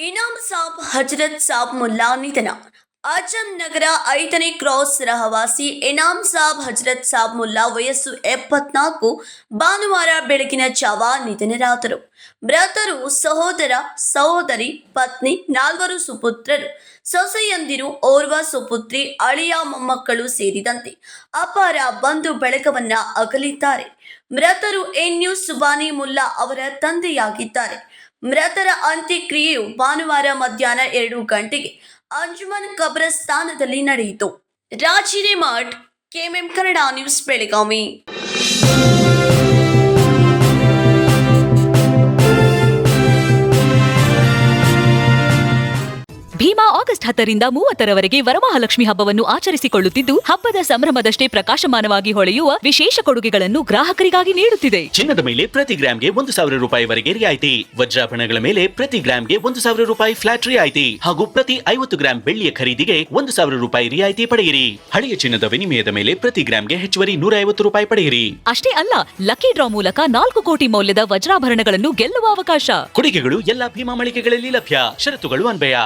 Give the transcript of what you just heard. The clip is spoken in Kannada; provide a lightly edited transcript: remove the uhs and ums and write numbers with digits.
ಇನಾಮ್ ಸಾಬ್ ಹಜರತ್ ಸಾಬ್ ಮುಲ್ಲಾ ನಿಧನ. ಅಜಂ ನಗರ 5ನೇ ಕ್ರಾಸ್ ರಹವಾಸಿ ಇನಾಮ್ ಸಾಬ್ ಹಜರತ್ ಸಾಬ್ ಮುಲ್ಲಾ ವಯಸ್ಸು 74 ಭಾನುವಾರ ಬೆಳಗಿನ ಜಾವ ನಿಧನರಾದರು. ಮೃತರು ಸಹೋದರ ಸಹೋದರಿ, ಪತ್ನಿ, 4 ಸುಪುತ್ರರು, ಸೊಸೆಯಂದಿರು, ಓರ್ವ ಸುಪುತ್ರಿ, ಅಳಿಯ ಮೊಮ್ಮಕ್ಕಳು ಸೇರಿದಂತೆ ಅಪಾರ ಬಂಧು ಬಳಗವನ್ನ ಅಗಲಿದ್ದಾರೆ. ಮೃತರು ಎನ್ಯು ಸುಬಾನಿ ಮುಲ್ಲಾ ಅವರ ತಂದೆಯಾಗಿದ್ದಾರೆ. ಮೃತರ ಅಂತ್ಯಕ್ರಿಯೆಯು ಭಾನುವಾರ ಮಧ್ಯಾಹ್ನ 2 ಗಂಟೆಗೆ ಅಂಜುಮನ್ ಕಬ್ರಸ್ಥಾನದಲ್ಲಿ ನಡೆಯಿತು. ರಾಜಿರೇಮಠ್, KMM Kannada news, Belagavi. Bhima August 10ರಿಂದ 30ರವರೆಗೆ ವರಮಹಾಲಕ್ಷ್ಮಿ ಹಬ್ಬವನ್ನು ಆಚರಿಸಿಕೊಳ್ಳುತ್ತಿದ್ದು, ಹಬ್ಬದ ಸಂಭ್ರಮದಷ್ಟೇ ಪ್ರಕಾಶಮಾನವಾಗಿ ಹೊಳೆಯುವ ವಿಶೇಷ ಕೊಡುಗೆಗಳನ್ನು ಗ್ರಾಹಕರಿಗಾಗಿ ನೀಡುತ್ತಿದೆ. ಚಿನ್ನದ ಮೇಲೆ ಪ್ರತಿ ಗ್ರಾಂಗೆ 1,000 ರೂಪಾಯಿವರೆಗೆ ರಿಯಾಯಿತಿ, ವಜ್ರಾಭರಣಗಳ ಮೇಲೆ ಪ್ರತಿ ಗ್ರಾಂಗೆ 1,000 ರೂಪಾಯಿ ಫ್ಲಾಟ್ ರಿಯಾಯಿತಿ ಹಾಗೂ ಪ್ರತಿ 50 ಗ್ರಾಂ ಬೆಳ್ಳಿಯ ಖರೀದಿಗೆ 1,000 ರೂಪಾಯಿ ರಿಯಾಯಿತಿ ಪಡೆಯಿರಿ. ಹಳೆಯ ಚಿನ್ನದ ವಿನಿಮಯದ ಮೇಲೆ ಪ್ರತಿ ಗ್ರಾಂಗೆ ಹೆಚ್ಚುವರಿ 150 ರೂಪಾಯಿ ಪಡೆಯಿರಿ. ಅಷ್ಟೇ ಅಲ್ಲ, ಲಕ್ಕಿ ಡ್ರಾ ಮೂಲಕ 4 ಕೋಟಿ ಮೌಲ್ಯದ ವಜ್ರಾಭರಣಗಳನ್ನು ಗೆಲ್ಲುವ ಅವಕಾಶ. ಕೊಡುಗೆಗಳು ಎಲ್ಲ ಭೀಮಾ ಮಳಿಗೆಗಳಲ್ಲಿ ಲಭ್ಯ. ಷರತ್ತುಗಳು ಅನ್ವಯ.